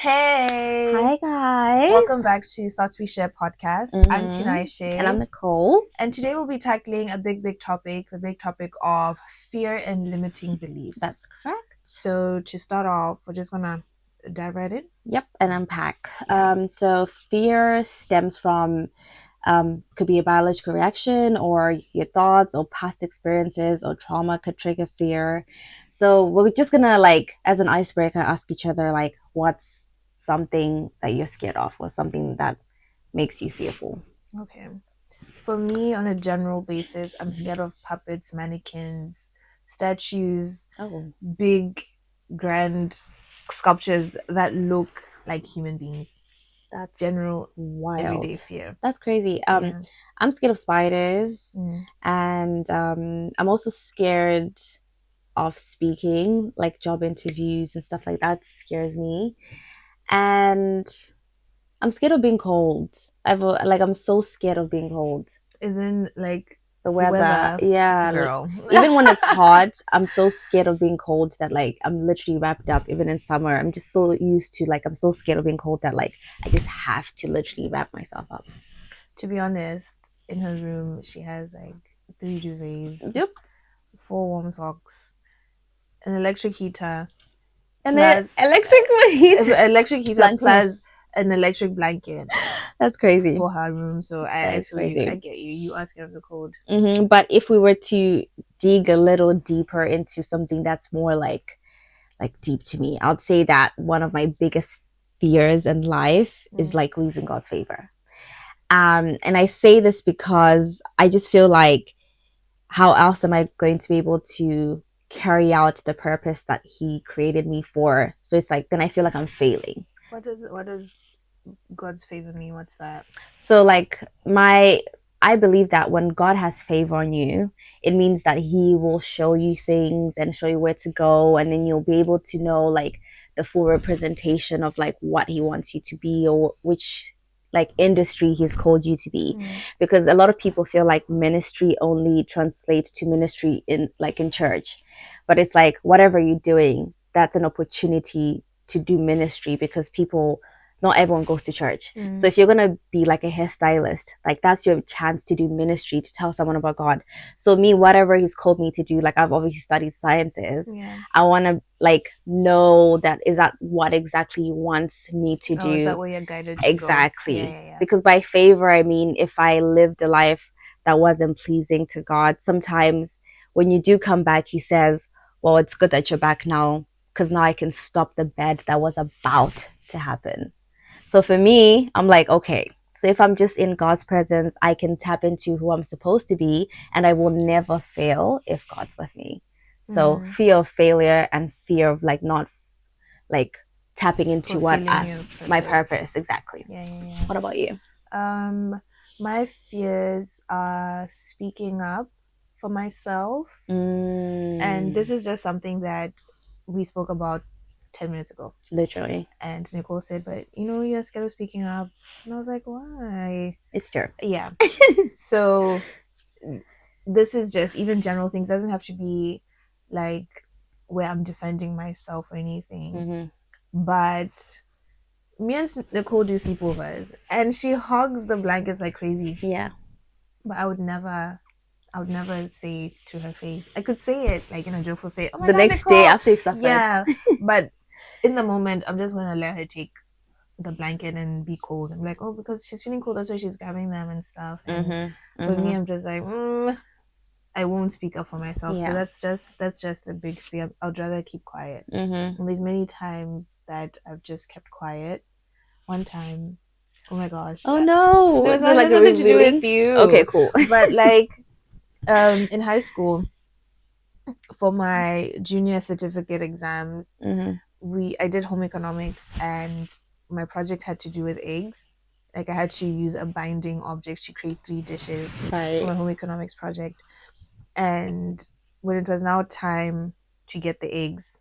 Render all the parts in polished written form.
Hey, Hi guys. welcome back to Thoughts We Share podcast. I'm Tinaishe, And I'm Nicole. and today we'll be tackling a big topic, the big topic of fear and limiting beliefs. That's correct. So to start off, we're just gonna dive right in. Yep, and unpack. Yeah. So fear stems from could be a biological reaction or your thoughts or past experiences or trauma could trigger fear. So we're just gonna as an icebreaker ask each other what's something that you're scared of or something that makes you fearful. Okay. For me, on a general basis, I'm scared of puppets, mannequins, statues, big, grand sculptures that look like human beings. That's General wild. everyday fear. That's crazy. I'm scared of spiders, and I'm also scared of speaking, like job interviews and stuff like that scares me. And I'm scared of being cold. I'm so scared of being cold. Isn't like The weather, yeah, girl. even when it's hot, I'm so scared of being cold that I'm literally wrapped up. Even in summer, I'm just so used to I'm so scared of being cold that I just have to literally wrap myself up. To be honest, in her room she has 3 duvets, Yep, 4 warm socks, an electric heater, and then electric heater plus an electric blanket. That's crazy for her room. So I feel crazy. you. I get you. You are scared of the cold. But if we were to dig a little deeper into something that's more like deep to me, I'd say that one of my biggest fears in life is losing God's favor. And I say this because I just feel like, how else am I going to be able to carry out the purpose that He created me for? So it's then I feel like I'm failing. What does God's favor mean? What's that? So I believe that when God has favor on you, it means that He will show you things and show you where to go, and then you'll be able to know the full representation of what He wants you to be, or which industry He's called you to be. Because a lot of people feel like ministry only translates to ministry in church, but it's whatever you're doing, that's an opportunity to do ministry, because not everyone goes to church. So if you're going to be a hairstylist, that's your chance to do ministry, to tell someone about God. So me, whatever He's called me to do, I've obviously studied sciences. I want to know that is that what exactly He wants me to do. Is that where you're guided to exactly. Go? Yeah. Because by favor, I mean, if I lived a life that wasn't pleasing to God, sometimes when you do come back, He says, well, it's good that you're back now, because now I can stop the bad that was about to happen. So for me, I'm okay, so if I'm just in God's presence, I can tap into who I'm supposed to be, and I will never fail if God's with me. So fear of failure and fear of not tapping into my purpose. Exactly. Yeah. What about you? My fears are speaking up for myself. And this is just something that we spoke about 10 minutes ago. Literally. And Nicole said, but you're scared of speaking up. And I was like, why? It's true. Yeah. So this is just even general things. It doesn't have to be where I'm defending myself or anything. But me and Nicole do sleepovers, and she hugs the blankets like crazy. Yeah. But I would never say to her face. I could say it in a joke, say, "Oh my God, next Nicole. Day after you suffered." Yeah, but in the moment, I'm just gonna let her take the blanket and be cold. I'm like, oh, because she's feeling cold, that's why she's grabbing them and stuff. And with me, I'm just like, I won't speak up for myself. Yeah. So that's just a big fear. I'd rather keep quiet. And there's many times that I've just kept quiet. One time, oh my gosh. Oh no. It was nothing to do with you. Okay, cool. But in high school, for my junior certificate exams, I did home economics, and my project had to do with eggs. I had to use a binding object to create 3 dishes for my home economics project. And when it was now time to get the eggs,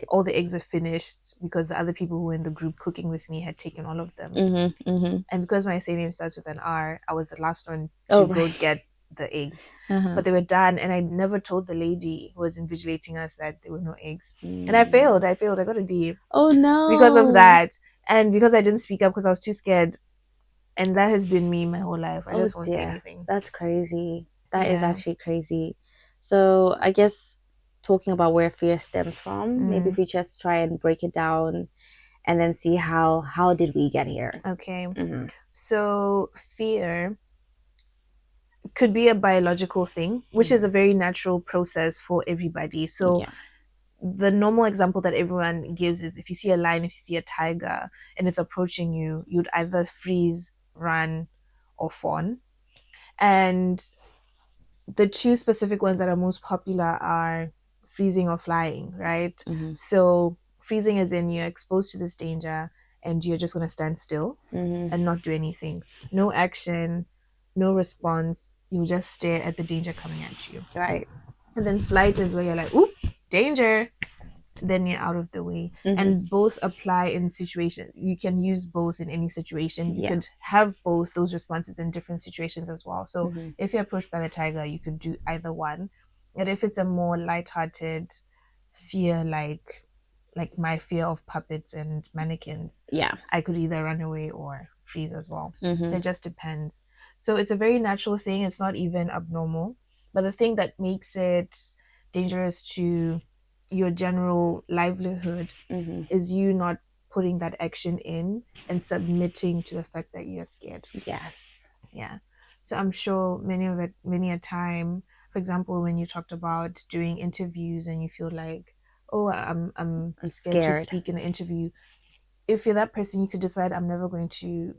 all the eggs were finished because the other people who were in the group cooking with me had taken all of them. And because my surname starts with an R, I was the last one to go get the eggs, Uh-huh. but they were done, and I never told the lady who was invigilating us that there were no eggs, and I Mm. failed. I failed. I got a D Oh because of no. that, and because I didn't speak up because I was too scared. And that has been me my whole life. I Oh just won't say dear. anything. That's crazy. That is Yeah. actually crazy. So I guess talking about where fear stems from, maybe if Mm, we just try and break it down and then see how did we get here? okay. Mm-hmm. So fear could be a biological thing, which is a Mm-hmm. very natural process for everybody. So Yeah. the normal example that everyone gives is if you see a lion, if you see a tiger and it's approaching you, you'd either freeze, run, or fawn. And the two specific ones that are most popular are freezing or flying, right? Mm-hmm. So freezing is in you're exposed to this danger and you're just going to stand still Mm-hmm. and not do anything. No action, no response. You'll just stare at the danger coming at you. Right. And then flight is where you're like, oop, danger, then you're out of the way. Mm-hmm. And both apply in situations. You can use both in any situation. You Yeah. could have both those responses in different situations as well. So Mm-hmm. if you're approached by the tiger, you could do either one. And if it's a more lighthearted fear, like my fear of puppets and mannequins, Yeah. I could either run away or freeze as well. So Mm-hmm. it just depends. So it's a very natural thing. It's not even abnormal. But the thing that makes it dangerous to your general livelihood Mm-hmm. is you not putting that action in and submitting to the fact that you're scared. Yes. Yeah. So I'm sure many a time, for example, when you talked about doing interviews and you feel like, oh, I'm I'm scared to scared. speak in an interview. If you're that person, you could decide I'm never going to,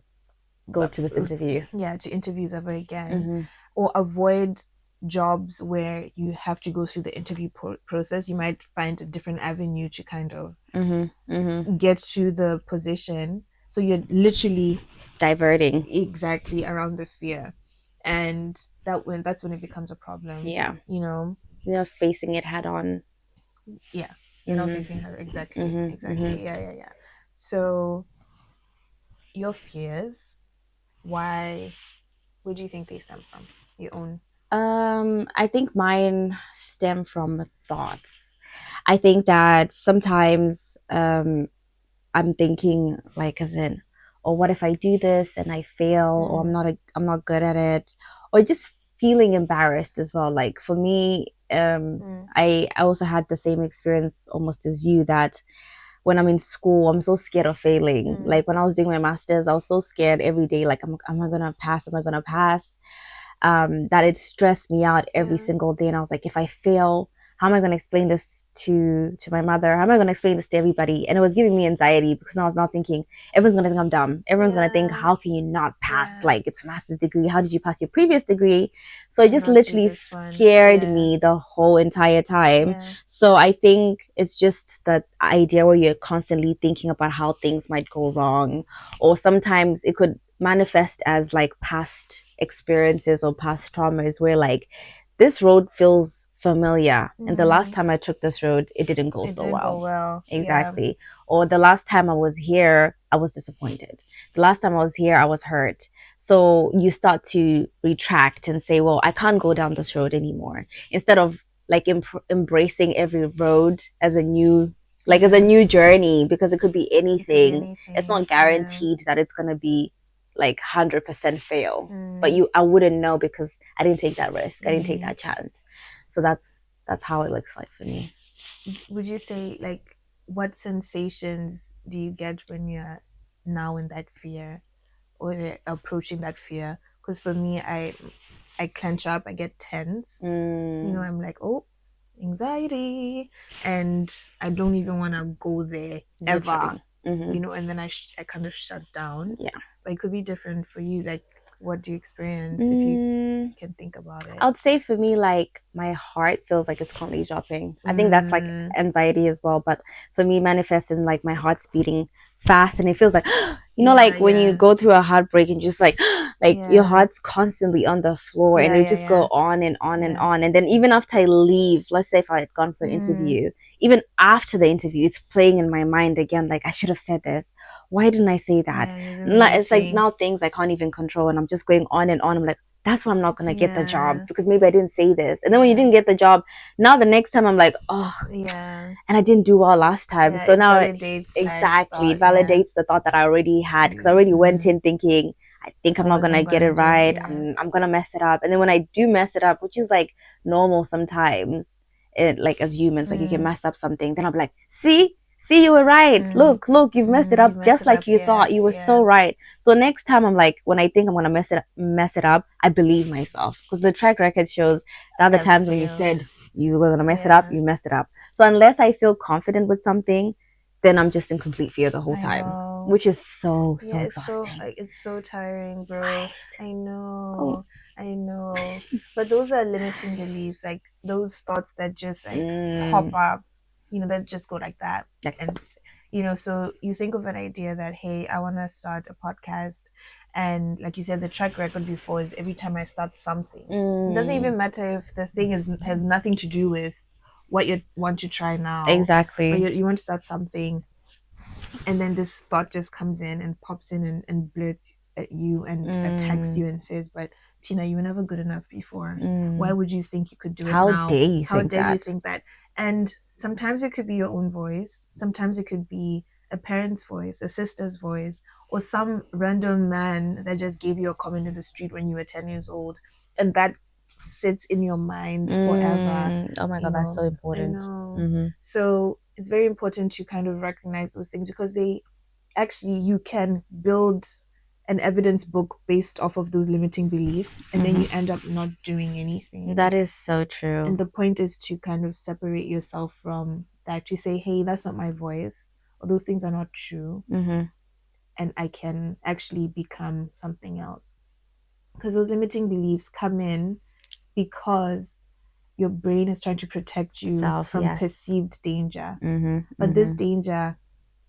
Go to this interview. yeah, to interviews ever again, Mm-hmm. or avoid jobs where you have to go through the interview process. You might find a different avenue to kind of Mm-hmm. Mm-hmm. get to the position. So you're literally Diverting. exactly around the fear, and that's when it becomes a problem. Yeah. You know, Facing it head on. yeah, you're not Mm-hmm. facing her exactly, Mm-hmm. Mm-hmm. exactly. Yeah, yeah, yeah. So your fears, why? Where do you think they stem from? Your own. I think mine stem from thoughts. I think that sometimes I'm thinking like as in, or what if I do this and I fail, or Mm, I'm not good at it, or just feeling embarrassed as well. Like for me, mm, I also had the same experience almost as you that when I'm in school, I'm so scared of failing. mm, Like when I was doing my masters, I was so scared every day. Like, am I gonna pass? Am I gonna pass? That it stressed me out every yeah, single day. And I was like, if I fail, how am I going to explain this to my mother? How am I going to explain this to everybody? And it was giving me anxiety because I was not thinking everyone's going to think I'm dumb. Everyone's going to think, yeah, how can you not pass? yeah. Like it's a master's degree. How did you pass your previous degree? So it And just not do literally this one. scared Yeah, me the whole entire time. yeah. So I think it's just that idea where you're constantly thinking about how things might go wrong, or sometimes it could manifest as like past experiences or past traumas where like this road feels familiar and the last Mm, time I took this road it didn't go it so didn't go well. well. Yeah. Exactly. Or the last time I was here I was disappointed. The last time I was here I was hurt. So you start to retract and say, well, I can't go down this road anymore, instead of like embracing every road as a new, like as a Mm, new journey, because it could be it could be anything. It's anything. not Yeah. guaranteed that it's going to be like 100% fail, but Mm, you I wouldn't know because I didn't take that risk, I didn't take mm. that chance. So that's how it looks like for me. Would you say, like, what sensations do you get when you're now in that fear or you're approaching that fear? Because for me, I clench up, I get tense. You know, Mm, I'm like, oh, anxiety, and I don't even want to go there ever. literally. Mm-hmm. You know, and then I kind of shut down. Yeah. But it could be different for you. Like, what do you experience if you mm, can think about it? I would say for me, like my heart feels like it's constantly dropping. I think that's like Mm, anxiety as well. But for me, manifests in like my heart's beating fast and it feels like, yeah, like when you yeah, go through a heartbreak and just like your yeah, heart's constantly on the floor and yeah, it would yeah, just go yeah, on and on and yeah. on. And then even after I leave, let's say if I had gone for an Mm, interview, even after the interview, it's playing in my mind again. Like I should have said this. Why didn't I say that? yeah, you're It's like ruminating. now things I can't even control and I'm just going on and on. I'm like, that's why I'm not gonna get the job Yeah. because maybe I didn't say this. And then when you Yeah. didn't get the job, now the next time I'm like, oh, Yeah. and I didn't do well last time. Yeah. So It now validates that exactly, it thought. Yeah. validates the thought that I already had because I already went Mm-hmm. in thinking I think I I'm not gonna wasn't get it gonna do it. right. Yeah. I'm gonna mess it up. And then when I do mess it up, which is like normal sometimes, it like as humans, like you can Mm, mess up something, then I'm like, see, you were right. mm, Look, you've messed it mm. You up mess just it like up. you Yeah. thought. You were so Yeah. right. So next time I'm like, when I think I'm gonna mess it up, I believe myself. Because the track record shows the other I've times when you failed. said you were gonna mess it up, Yeah. you messed it up. So unless I feel confident with something, then I'm just in complete fear the whole I time, know. which is so, Yeah, so exhausting. it's so tiring, bro. Right. I Oh. know. I know. But those are limiting beliefs, like those thoughts that just like pop Mm. up, that just go like that. Like, And so you think of an idea that, hey, I want to start a podcast, and like you said, the track record before is every time I start something. It doesn't mm. even matter if the thing has nothing to do with what you want to try now, but Exactly. you want to start something, and then this thought just comes in and pops in and blurts at you and attacks Mm. you and says, but Tina, you were never good enough before. Why Mm. would you think you could do it How now? dare you How think dare you that? think that? And sometimes it could be your own voice, sometimes it could be a parent's voice, a sister's voice, or some random man that just gave you a comment in the street when you were 10 years old, and that sits in your mind forever. Oh my God, that's so I important. know. Mm-hmm. So it's very important to kind of recognize those things, because they actually, you can build an evidence book based off of those limiting beliefs, and then Mm-hmm. you end up not doing anything. That is so true. And the point is to kind of separate yourself from that, to say, hey, that's not my voice, or those things are not true, Mm-hmm. and I can actually become something else. Because those limiting beliefs come in because your brain is trying to protect you Self, from yes. perceived danger. Mm-hmm. But this Mm-hmm. danger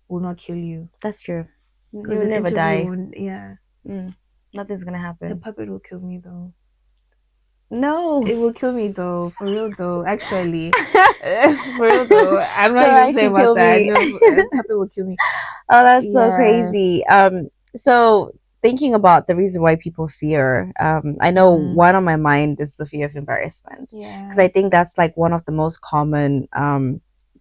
will not kill you, That's true. because You'll an never interview die. won't. Yeah, Mm. Nothing's gonna a happen. puppet will kill me though. No. It will kill me though, for real though. Actually, for real though. I'm not Don't even playing actually about kill that. me. No, a puppet will kill me. Oh, that's so Yeah. crazy. So thinking about the reason why people fear, I know Mm. one on my mind is the fear of embarrassment because Yeah. I think that's like one of the most common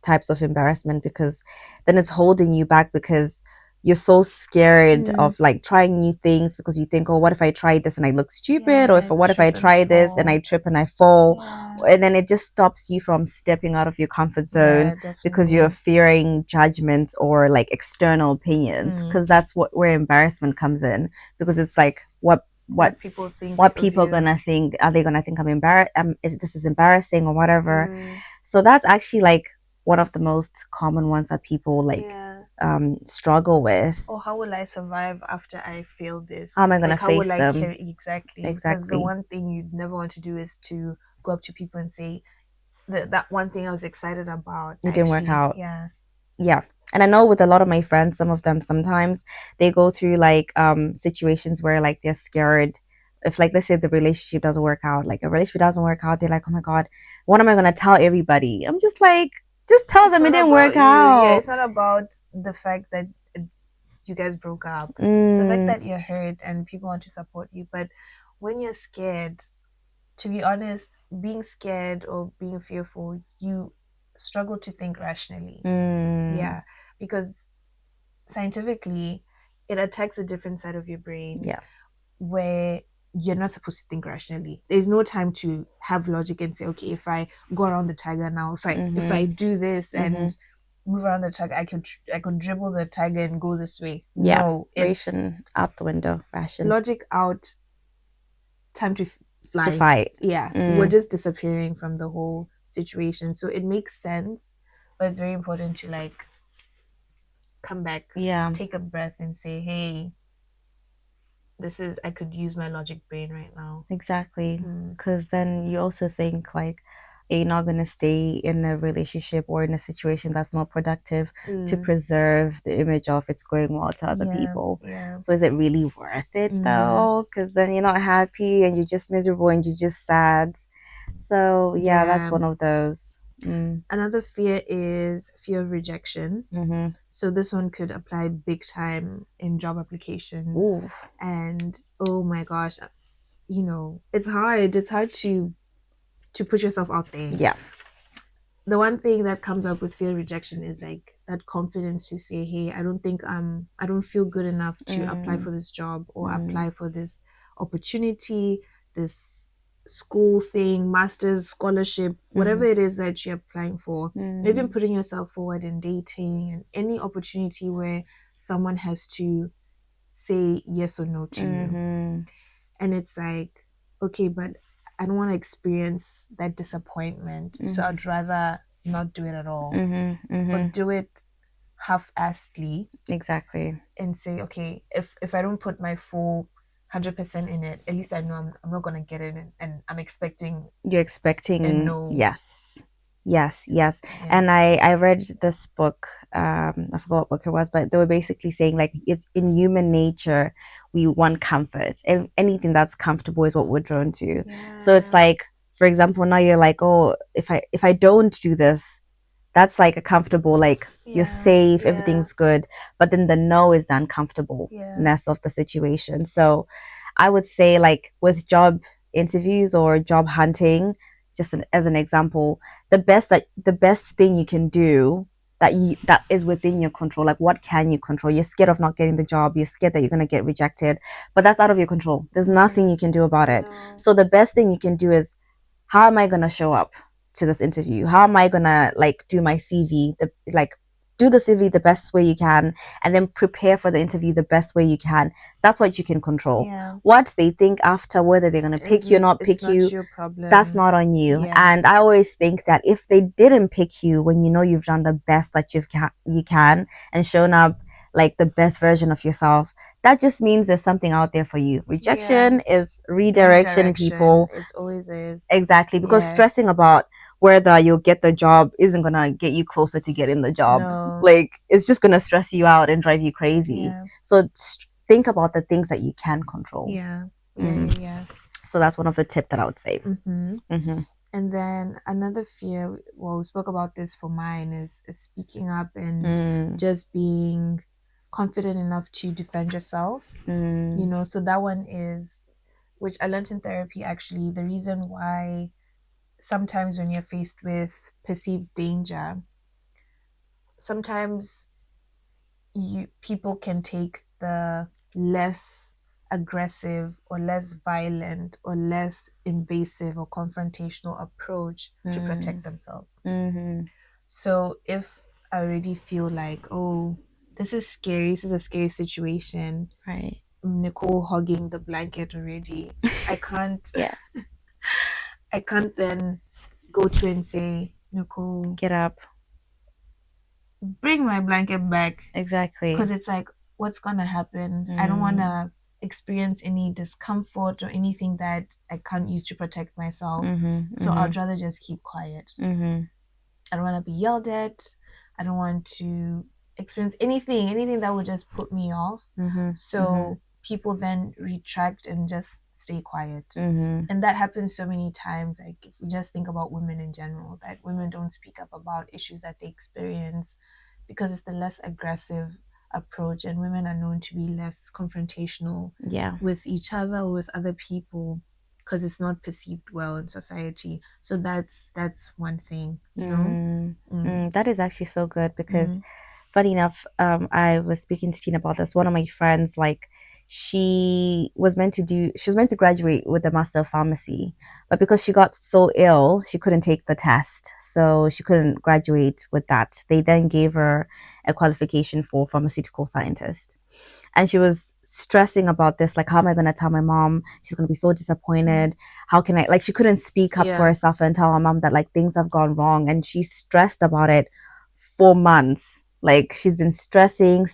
types of embarrassment because then it's holding you back because you're so scared Mm. of like trying new things because you think, oh, what if I try this and I look stupid, or Yeah. if And what if I trip and try this and I fall. trip and I fall, Yeah. and then it just stops you from stepping out of your comfort zone Yeah. because you're Definitely. fearing judgment or like external opinions Mm. because that's what where embarrassment comes in because it's like What people think what of people are you. gonna think, are they gonna think I'm embarrassed, this is embarrassing or whatever. Mm. So that's actually like one of the most common ones that people like Yeah. struggle with. Or how will I survive after I fail this? How am I gonna Like, how will face I them? carry? Exactly. Because the Exactly. one thing you'd never want to do is to go up to people and say, that one thing I was excited about, It didn't work actually, out. yeah. Yeah. And I know with a lot of my friends, some of them sometimes they go through like situations where like they're scared if like let's say the relationship doesn't work out, like a relationship doesn't work out, they're like, oh my God, what am I gonna tell everybody? I'm just like, just tell It's them it not didn't work about you. Yeah, out. it's not about the fact that you guys broke up. It's the fact Mm, that you're hurt and people want to support you. But when you're scared, to be honest, being scared or being fearful, you struggle to think rationally. mm, Yeah, because scientifically, it attacks a different side of your brain yeah. where you're not supposed to think rationally. There's no time to have logic and say, okay, if I go around the tiger now, if I Mm-hmm. do this Mm-hmm. and move around the tiger, I could dribble the tiger and go this way. Yeah. No, it's Ration out the window. Ration logic out, time to to fly. fight. Yeah, we're Mm, just disappearing from the whole situation. So it makes sense, but it's very important to like come back, yeah. take a breath, and say, hey, I could use my logic brain right now. Exactly. Mm. Because then you also think like you're not going to stay in a relationship or in a situation that's not productive to Mm. preserve the image of it's going well to other Yeah, people. yeah. So is it really worth it Mm. though? Because then you're not happy and you're just miserable and you're just sad. So yeah, that's Yeah. one of those. Mm. Another fear is fear of rejection. Mm-hmm. So this one could apply big time in job applications. Ooh. And oh my gosh, it's hard. It's hard to put yourself out there. Yeah. The one thing that comes up with fear of rejection is like that confidence to say, hey, I don't feel good enough to apply for this job or apply for this opportunity, this school thing, master's scholarship, whatever it is that you're applying for. Even putting yourself forward in dating and any opportunity where someone has to say yes or no to you. And it's like, okay, but I don't want to experience that disappointment. So I'd rather not do it at all. Or do it half-assedly. Exactly. And say, okay, if I don't put my full 100% in it, at least I know I'm not gonna get it, and I'm expecting. You're expecting a no. Yes. Yes. Yeah. And I read this book, I forgot what book it was, but they were basically saying like it's in human nature we want comfort. And anything that's comfortable is what we're drawn to. So it's like, for example, now you're like, oh, if I don't do this, that's like a comfortable, like you're safe, everything's good. But then the no is the uncomfortableness of the situation. So I would say, like with job interviews or job hunting, just as an example, the best thing you can do that is within your control. Like what can you control? You're scared of not getting the job. You're scared that you're gonna get rejected, but that's out of your control. There's nothing you can do about it. So the best thing you can do is, how am I gonna show up to this interview? How am I gonna like do my CV? Do the CV the best way you can, and then prepare for the interview the best way you can. That's what you can control. What they think after, whether they're gonna pick you or not pick you, your problem. that's not on you. And I always think that if they didn't pick you when you know you've done the best that you can and shown up like the best version of yourself, that just means there's something out there for you. Rejection is redirection, people. It always is. Exactly, because stressing about whether you'll get the job isn't gonna get you closer to getting the job. Like it's just gonna stress you out and drive you crazy. So think about the things that you can control. So that's one of the tips that I would say. And then another fear, well, we spoke about this for mine, is speaking up and just being confident enough to defend yourself. So that one is, which I learned in therapy actually, the reason why sometimes when you're faced with perceived danger, sometimes people can take the less aggressive or less violent or less invasive or confrontational approach to protect themselves. So if I already feel like, oh, this is scary, this is a scary situation, right? Nicole hugging the blanket already, I can't I can't then go to and say, Nicole, get up, bring my blanket back. Exactly. Because it's like, what's gonna happen? I don't want to experience any discomfort or anything that I can't use to protect myself. So I'd rather just keep quiet. I don't want to be yelled at. I don't want to experience anything that would just put me off. So people then retract and just stay quiet. And that happens so many times. Like if we just think about women in general, that women don't speak up about issues that they experience because it's the less aggressive approach, and women are known to be less confrontational with each other or with other people because it's not perceived well in society. So that's one thing, that is actually so good because funny enough, I was speaking to Tina about this. One of my friends, like she was meant to graduate with a master of pharmacy, but because she got so ill she couldn't take the test, so she couldn't graduate with that. They then gave her a qualification for pharmaceutical scientist, and she was stressing about this, like, how am I going to tell my mom? She's going to be so disappointed. How can I, like, she couldn't speak up for herself and tell her mom that like things have gone wrong, and she stressed about it for months. Like she's been stressing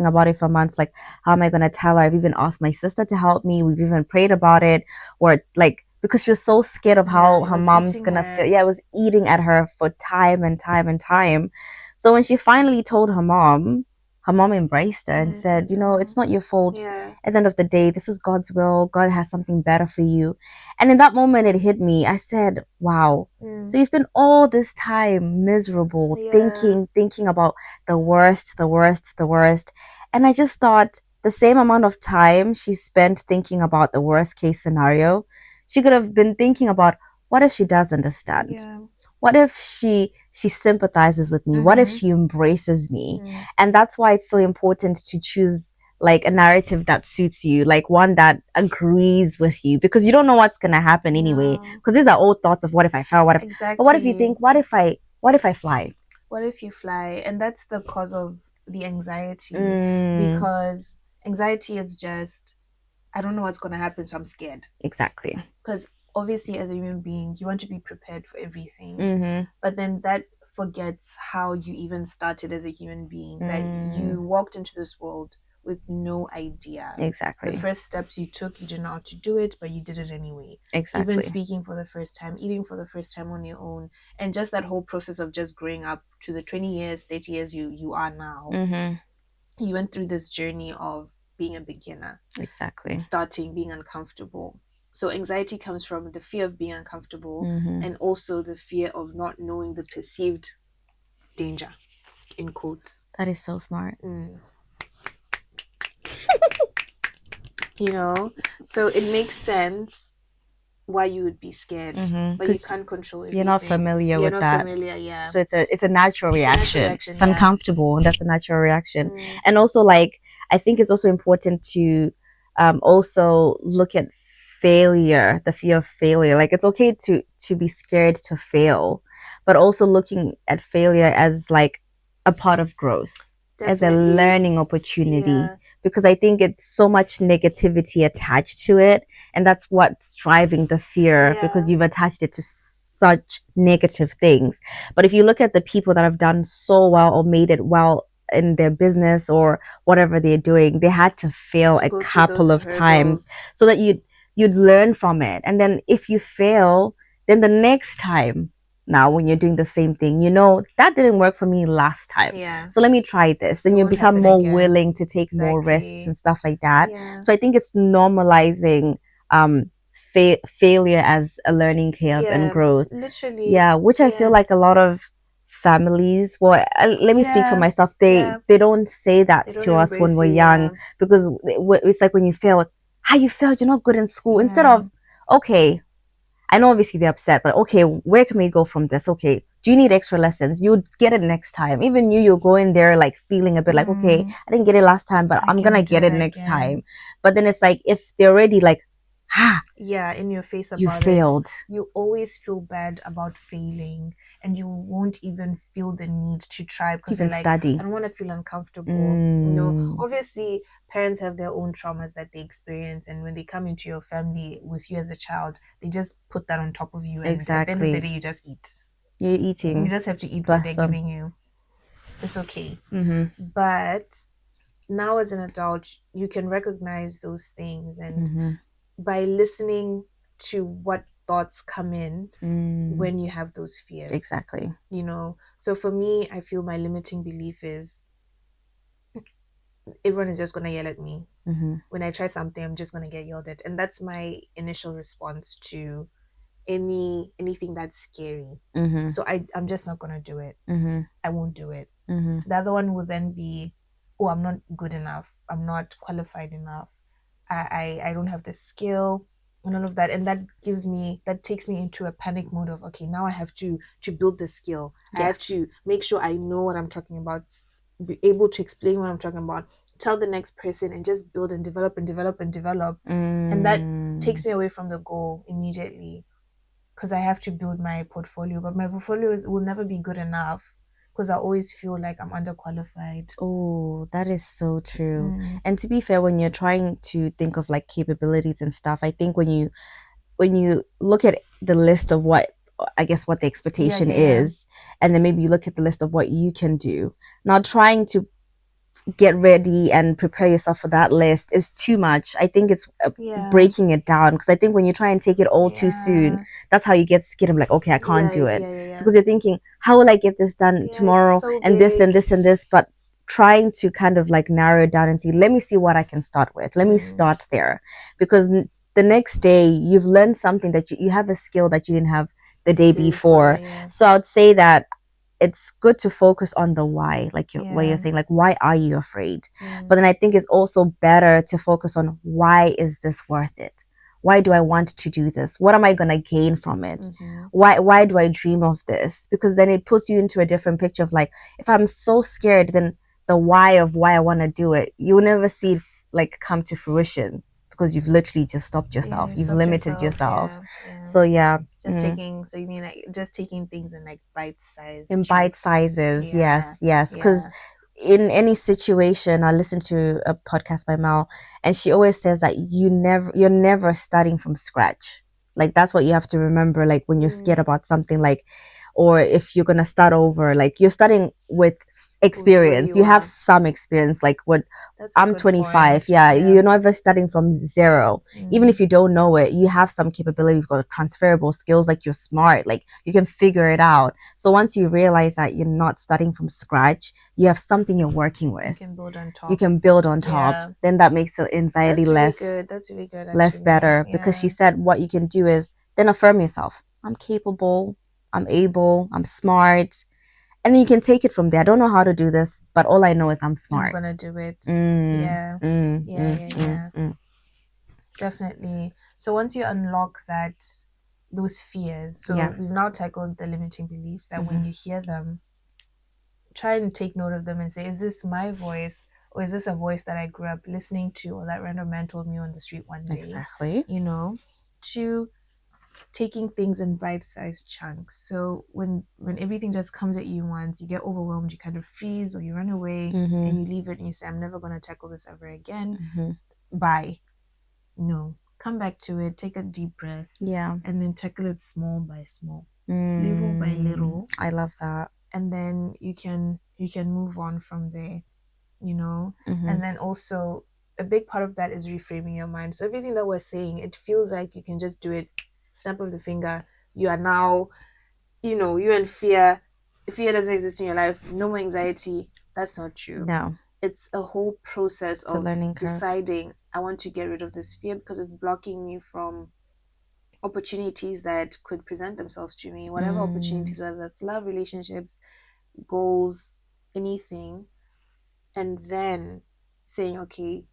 about it for months. Like, how am I going to tell her? I've even asked my sister to help me. We've even prayed about it, or like, because she was so scared of how her mom's going to feel. It was eating at her for time and time and time. So when she finally told her mom embraced her and said, it's not your fault. At the end of the day, this is God's will. God has something better for you. And in that moment, it hit me. I said, wow. So you spent all this time miserable, thinking about the worst. And I just thought, the same amount of time she spent thinking about the worst case scenario, she could have been thinking about, what if she does understand? Yeah. What if she sympathizes with me? What if Mm-hmm. she embraces me? Mm. And that's why it's so important to choose like a narrative that suits you, like one that agrees with you, because you don't know what's gonna happen anyway. No. Because these are all thoughts of what if I fell, what if, but what if you Exactly. think, what if I fly? What if you fly? And that's the cause of the anxiety, Mm, because anxiety is just, I don't know what's going to happen, so I'm scared. exactly. Because obviously, as a human being, you want to be prepared for everything. Mm-hmm. But then that forgets how you even started as a human being, that Mm, you walked into this world with no idea. The exactly. first steps you took, you didn't know how to do it, but you did it anyway. Even Exactly. speaking for the first time, eating for the first time on your own, and just that whole process of just growing up to the 20 years, 30 years you are now. Mm-hmm. You went through this journey of being a beginner, Exactly. starting being uncomfortable. So anxiety comes from the fear of being uncomfortable, Mm-hmm. and also the fear of not knowing the perceived danger, in quotes. That is so smart. Mm. You know, so it makes sense why you would be scared, Mm-hmm. but you Because can't control you're not everything. familiar You're with not that. familiar, yeah. So it's a natural It's a natural reaction. reaction, It's yeah. uncomfortable, and that's a natural reaction. Mm. And also, like, I think it's also important to also look at failure, the fear of failure. Like, it's okay to be scared to fail, but also looking at failure as like a part of growth, as a Definitely, learning opportunity, yeah, because I think it's so much negativity attached to it, and that's what's driving the fear, because yeah, you've attached it to such negative things. But if you look at the people that have done so well or made it well in their business or whatever they're doing, they had to fail to a go through couple those of times hurdles. so that you'd learn from it. And then if you fail, then the next time, now when you're doing the same thing, you know that didn't work for me last time, Yeah, so let me try this. Then it you won't become happen more again. willing to take more risks Exactly. and stuff like that. Yeah, So I think it's normalizing failure as a learning curve and yeah, growth. literally. Yeah, which I feel Yeah, like a lot of families, well, let me speak for yeah, myself, yeah. they don't say that They don't to us when embrace we're you. young, Yeah, because it's like when you fail, how you failed, you're not good in school, instead yeah. of, okay, I know obviously they're upset, but okay, where can we go from this? Okay, do you need extra lessons? You get it next time. Even you're going there like feeling a bit like, okay, Mm, I didn't get it last time, but I I'm gonna can do get it it next again. time. But then it's like, if they're already like, ah, Yeah, in your face you about it, failed, you always feel bad about failing, and you won't even feel the need to try to because you're even like, I study. don't want to feel uncomfortable. Mm, Obviously, parents have their own traumas that they experience, and when they come into your family with you as a child, they just put that on top of you, and at the end of the exactly. day, you just eat. You're You eating. just have to eat what they're Bless them. giving you. It's okay. Mm-hmm. But now, as an adult, you can recognize those things, and Mm-hmm. by listening to what thoughts come in Mm, when you have those fears, exactly. so for me, I feel my limiting belief is everyone is just going to yell at me Mm-hmm. when I try something. I'm just going to get yelled at, and that's my initial response to anything that's scary. Mm-hmm. So I'm just not going to do it. Mm-hmm. I won't do it. Mm-hmm. The other one will then be, oh, I'm not good enough, I'm not qualified enough, I don't have the skill and all of that, and that takes me into a panic mode of, okay, now I have to build the skill. I have Yes. to make sure I know what I'm talking about, be able to explain what I'm talking about, tell the next person, and just build and develop and develop and develop. And that Mm. takes me away from the goal immediately, because I have to build my portfolio, but my portfolio will never be good enough because I always feel like I'm underqualified. Oh, that is so true. Mm. And to be fair, when you're trying to think of like capabilities and stuff, I think when you look at the list of what, I guess, what the Yeah, expectation yeah, yeah. is, and then maybe you look at the list of what you can do. Now trying to get ready and prepare yourself for that list is too much. I think it's Yeah, breaking it down, because I think when you try and take it all too soon, yeah, that's how you get scared. I'm like, okay, I can't yeah, do it, yeah, yeah, yeah. because you're thinking, how will I get this done Yeah, it's tomorrow, so and this and big. this and this, but trying to kind of like narrow it down and see, let me see what I can start with. Let me Mm. start there, because the next day you've learned something, that you have a skill that you didn't have the The day day before, before. yeah. So I would say that it's good to focus on the why, like what you're Yeah. saying, like why are you afraid? But then I think it's also better to focus on why is this worth it? Why do I want to do this? What am I gonna gain from it? Mm-hmm. Why do I dream of this? Because then it puts you into a different picture of like, if I'm so scared, then the why of why I want to do it, you'll never see it like come to fruition because you've literally just stopped Yeah, yourself. you You've stopped limited yourself. yourself. Yeah, yeah. So yeah. Just taking, so you mean like just taking things in like bite-sized In bite chunks. sizes, Yeah, yes. Because yeah. in any situation, I listen to a podcast by Mel, and she always says that you're never starting from scratch. Like that's what you have to remember. Like when you're scared Mm. about something, like, or if you're gonna start over, like you're starting with Where experience. you You have are. some experience. Like what That's a I'm good 25. point. Yeah, Yeah. you're never starting from zero. Even Mm. if you don't know it, you have some capability. You've got transferable skills. Like you're smart. Like you can figure it out. So once you realize that you're not starting from scratch, you have something you're working You with. can build on You top. can build on top. Yeah. Then that makes the anxiety That's really less good. That's really good, less actually. better because she Yeah. said what you can do is then affirm yourself. I'm capable. I'm able. I'm smart. And then you can take it from there. I don't know how to do this, but all I know is I'm I'm smart. gonna do it. Mm, Yeah. mm, Yeah, mm, yeah, mm, yeah. mm. Definitely. So once you unlock those fears, so Yeah. we've now tackled the limiting beliefs that when Mm-hmm. you hear them, try and take note of them and say, is this my voice? Or is this a voice that I grew up listening to or that random man told me on the street one day? Exactly. You know, to taking things in bite-sized chunks. So when everything just comes at you once, you get overwhelmed, you kind of freeze or you run away Mm-hmm. and you leave it and you say, I'm never gonna tackle this ever again. Mm-hmm. Bye. No. Come back to it, take a deep breath, Yeah. and then tackle it small by small, little by little, I love that. and then you can move on from there, you know. Mm-hmm. And then also a big part of that is reframing your mind. So everything that we're saying, it feels like you can just do it, snap of the finger. You are now, you and fear doesn't exist in your life, no more anxiety. That's not true. No, It's a whole process it's a of learning curve. deciding, I want to get rid of this fear because it's blocking me from opportunities that could present themselves to me, whatever Mm, opportunities, whether that's love, relationships, goals, anything. And then saying, okay,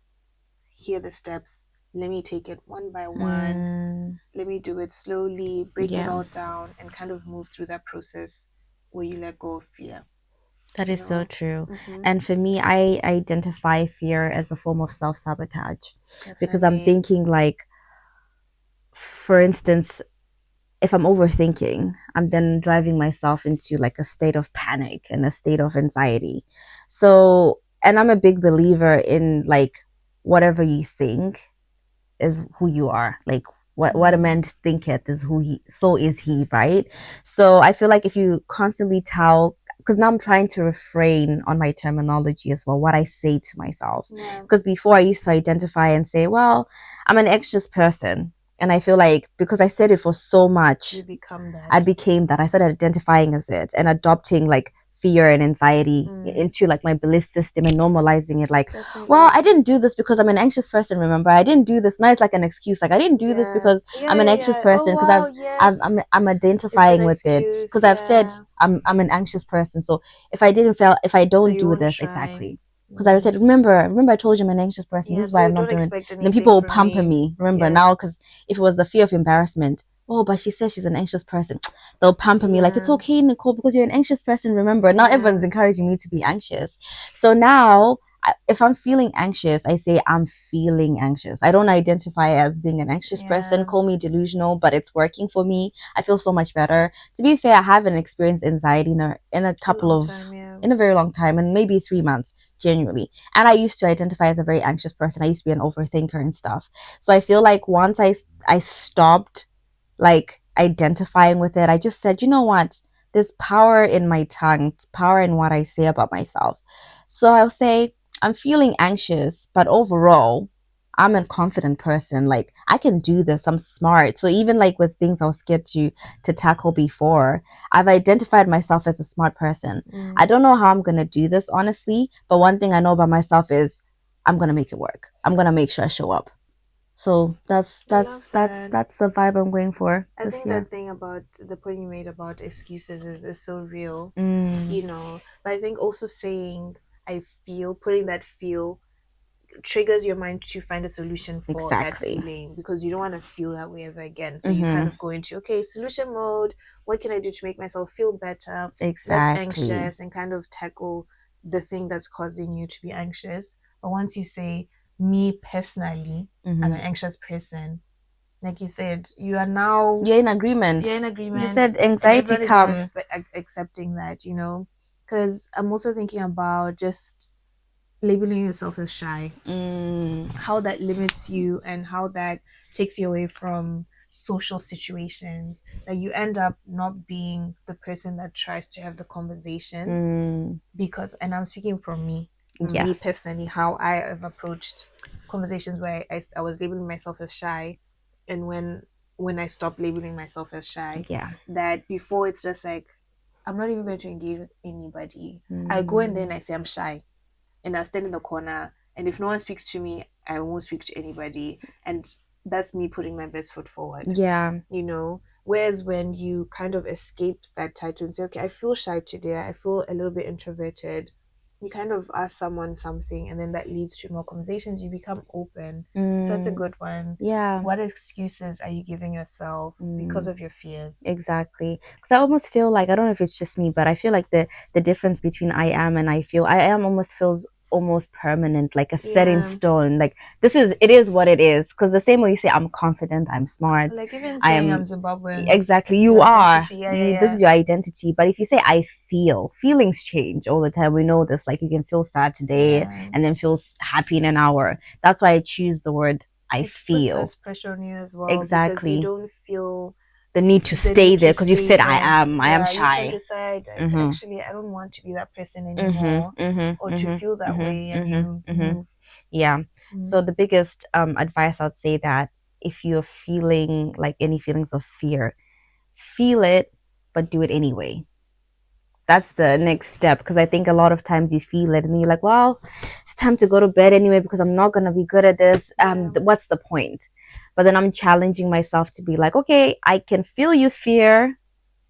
here are the steps. Let me take it one by one. mm, Let me do it slowly, break it yeah, all down, and kind of move through that process where you let go of fear, that you is so know? true. Mm-hmm. And for me, I identify fear as a form of self sabotage because I'm Definitely. thinking, like, for instance, if I'm overthinking, I'm then driving myself into like a state of panic and a state of anxiety. So, and I'm a big believer in like whatever you think is who you are. Like what a Mm, man thinketh is who he so is he, right? So I feel like if you constantly tell, because now I'm trying to refrain on my terminology as well, what I say to myself. yeah, Because before I used to identify and say, well, I'm an anxious person. And I feel like because I said it for so much, you become I that. became that. I started identifying as it and adopting like fear and anxiety Mm, into like my belief system and normalizing it. Like, well, definitely. I didn't do this because I'm an anxious person. Remember, I didn't do this. Now it's like an excuse. Like, I didn't do this Yeah. because Yeah, I'm an yeah, anxious yeah. Oh, person because wow, I'm yes. I'm It's an identifying with it excuse. because I've said Yeah. I'm an anxious person. So if I So don't you do won't this try. exactly. Because I Mm. said, remember, I told you I'm an anxious person. This Yeah, is why so I'm not don't doing it. expect And then anything people will from pamper me. me. Remember Yeah. now, because if it was the fear of embarrassment, oh, but she says she's an anxious person. They'll pamper me like, it's Yeah. okay, Nicole, because you're an anxious person. Remember, now Yeah. everyone's encouraging me to be anxious. So now, if I'm feeling anxious, I say I'm feeling anxious. I don't identify as being an anxious person. Yeah. Call me delusional, but it's working for me. I feel so much better. To be fair, I haven't experienced anxiety A long time, yeah. in a very long time, and maybe 3 months, genuinely. And I used to identify as a very anxious person. I used to be an overthinker and stuff. So I feel like once I stopped like identifying with it, I just said, you know what? There's power in my tongue, power in what I say about myself. So I'll say, I'm feeling anxious, but overall, I'm a confident person. Like I can do this. I'm smart. So even like with things I was scared to tackle before, I've identified myself as a smart person. I Mm. don't know how I'm gonna do this honestly, but one thing I know about myself is I'm gonna make it work. I'm gonna make sure I show up. So that's I that's love that's that. that's the vibe I'm going for I this think year. that thing about the point you made about excuses is so real, Mm, But I think also saying I feel, putting that feel triggers your mind to find a solution for that exactly. feeling because you don't want to feel that way ever again. So you kind Mm-hmm. of go into, okay, solution mode. What can I do to make myself feel better, less Exactly. anxious, and kind of tackle the thing that's causing you to be anxious? But once you say, me personally, I'm Mm-hmm. an anxious person, like you said, you are now You're in you're agreement. in You agreement, said and anxiety everyone is now come. accepting that, Because I'm also thinking about just labeling yourself as shy, Mm, how that limits you and how that takes you away from social situations, that you end up not being the person that tries to have the conversation. mm, Because, and I'm speaking from me personally, yes. how I have approached conversations where I was labeling myself as shy, and when I stopped labeling myself as shy, Yeah. that before it's just like, I'm not even going to engage with anybody. I go in there and Mm, I say I'm shy, and I stand in the corner. And if no one speaks to me, I won't speak to anybody. And that's me putting my best foot forward, yeah. Whereas when you kind of escape that title and say, okay, I feel shy today, I feel a little bit introverted, you kind of ask someone something, and then that leads to more conversations. You become open. So that's a Mm, good one. yeah. What excuses are you giving yourself because Mm. of your fears? Exactly. Because I almost feel like, I don't know if it's just me, but I feel like the difference between I am and I am almost feels almost permanent, like a set in Yeah. stone. Like it is what it is. Because the same way you say I'm confident, I'm smart, Like even I saying I'm am Zimbabwean, exactly, it's you your are. identity. Yeah, yeah, This yeah. is your identity. But if you say I feel, feelings change all the time. We know this. Like you can feel sad today Yeah. and then feel happy in an hour. That's why I choose the word I It puts feel. less pressure on you as well because you Exactly. don't feel The need to the stay need there to because you've stay said there. I am Yeah, you can shy. decide, Mm-hmm. actually, I don't want to be that person Mm-hmm. anymore, or Mm-hmm. to Mm-hmm. feel that way, and Mm-hmm. you Mm-hmm. move. Yeah. Mm. So the biggest advice I'd say that if you're feeling like any feelings of fear, feel it, but do it anyway. That's the next step because I think a lot of times you feel it and you're like, well, it's time to go to bed anyway because I'm not gonna be good at this. Yeah, What's the point? But then I'm challenging myself to be like, okay, I can feel you fear,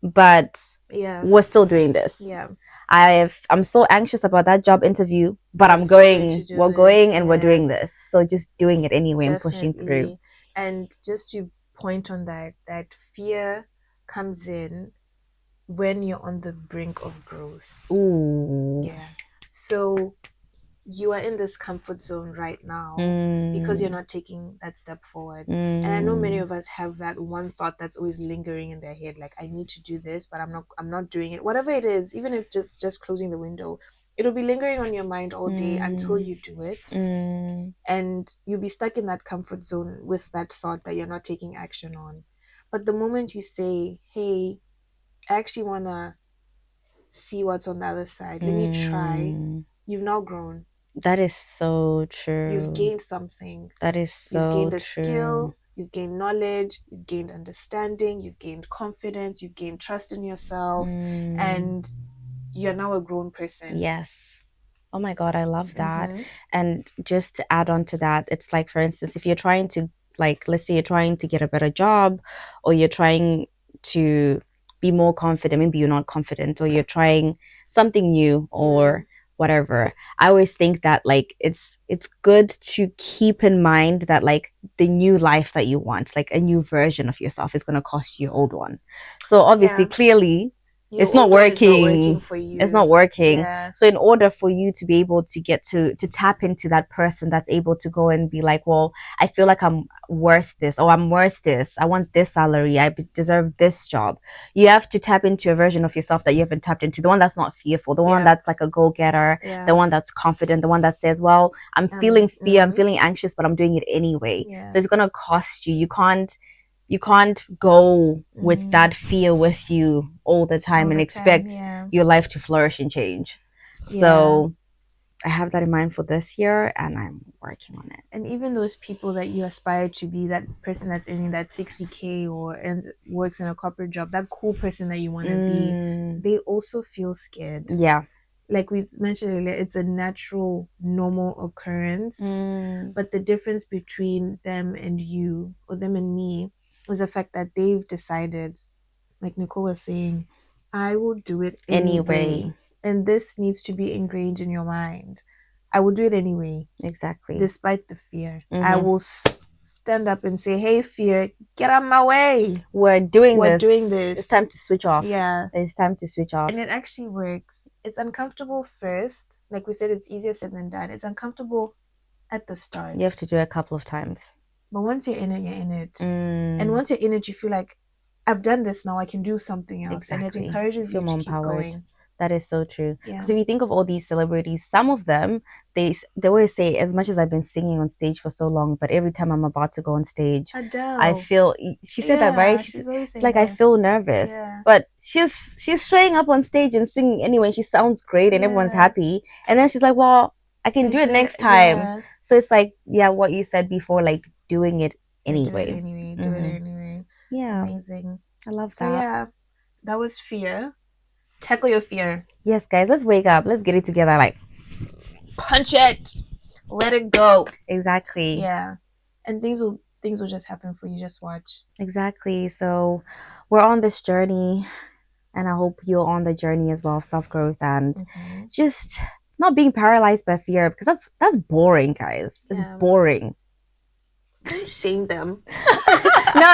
but yeah, we're still doing this. yeah. I'm so anxious about that job interview, but But I'm still going to do we're it. going and we're Yeah, doing this. So just doing it anyway and pushing through. definitely. And just to point on that, that fear comes in when you're on the brink of growth. Ooh. Yeah. So you are in this comfort zone right now because you're Mm, not taking that step forward. And I know many mm, of us have that one thought that's always lingering in their head, like, I need to do this, but I'm not doing it. Whatever it is, even if just closing the window, it'll be lingering on your mind all day until mm, you do it. mm, And you'll be stuck in that comfort zone with that thought that you're not taking action on. But the moment you say, hey, I actually wanna see what's on the other side, let me try, mm. you've now grown. That is so You've true. gained something. That is You've so gained a true. skill, you've gained knowledge, you've gained understanding, you've gained confidence, you've gained trust in yourself, Mm, and you're now a grown person. yes. Oh my God, I love that. Mm-hmm. And just to add on to that, it's like, for instance, if you're trying to, like, let's say you're trying to get a better job or you're trying to be more confident, maybe you're not confident, or you're trying something new Yeah. or whatever. I always think that like it's good to keep in mind that like the new life that you want, like a new version of yourself is going to cost you your old one. So obviously, Yeah. clearly, Your it's not old one is not working working. for It's not you. working. Yeah. So in order for you to be able to get to tap into that person that's able to go and be like, well, I feel like I'm worth this, or I'm worth this, I want this salary, deserve this job, you have to tap into a version of yourself that you haven't tapped into, the one that's not fearful, the one Yeah. that's like a go-getter, the Yeah. one that's confident, the one that says, well, I'm feeling fear, I'm Mm-hmm. feeling anxious, but I'm doing it anyway. So Yeah. it's going to cost you. You can't go with Mm-hmm. that fear with you all the time All and the time. expect Yeah. your life to flourish and change. Yeah. So I have that in mind for this year and I'm working on it. And even those people that you aspire to be, that person that's earning that 60K or works in a corporate job, that cool person that you want to be, Mm, they also feel scared. yeah. like we mentioned earlier, it's a natural, normal occurrence. But the difference between them and you, or them and me, is the fact that they've decided, like Nicole was saying, I will do it anyway. And this needs to be ingrained in your mind. I will do it anyway. Exactly. Despite the fear. I will stand up and say, hey, fear, get out of my way. We're doing this. It's time to switch off. Yeah. It's time to switch off. And it actually works. It's uncomfortable first. Like we said, it's easier said than done. It's uncomfortable at the start. You have to do it a couple of times. But once you're in it, you're in it. And once you're in it, you feel like, I've done this now, I can do something else. Exactly. And it encourages you to keep going. That is so true. Because if you think of all these celebrities, some of them, they always say, as much as I've been singing on stage for so long, but every time I'm about to go on stage, Adele. I feel, she said that, right? She's always like, I feel nervous. Yeah. But she's showing up on stage and singing anyway. She sounds great and everyone's happy. And then she's like, well, I can do it next time. Yeah. So it's like, what you said before, like doing it anyway. Do it anyway. Yeah. Amazing. I love that. So yeah, that was fear. Tackle your fear. Yes, guys, let's wake up. Let's get it together. Like, punch it. Let it go. Exactly. Yeah. And things will just happen for you. Just watch. Exactly. So we're on this journey, and I hope you're on the journey as well of self-growth and just not being paralyzed by fear, because that's boring, guys. It's boring. Don't shame them. No,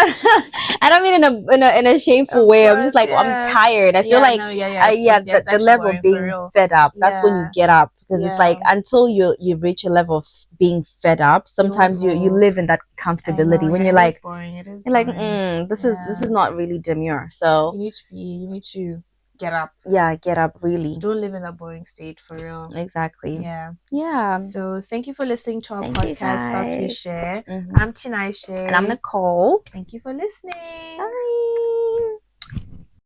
I don't mean in a shameful way. I'm just like, I'm tired. I feel like the level of being fed up, that's when you get up, because it's like, until you reach a level of being fed up, sometimes you live in that comfortability when you're like, this is not really demure. So you need to get up. Yeah, get up, really. Don't live in that boring state, for real. Exactly. Yeah. So thank you for listening to our podcast, Thoughts We Share. I'm Tinashe. And I'm Nicole. Thank you for listening. Bye.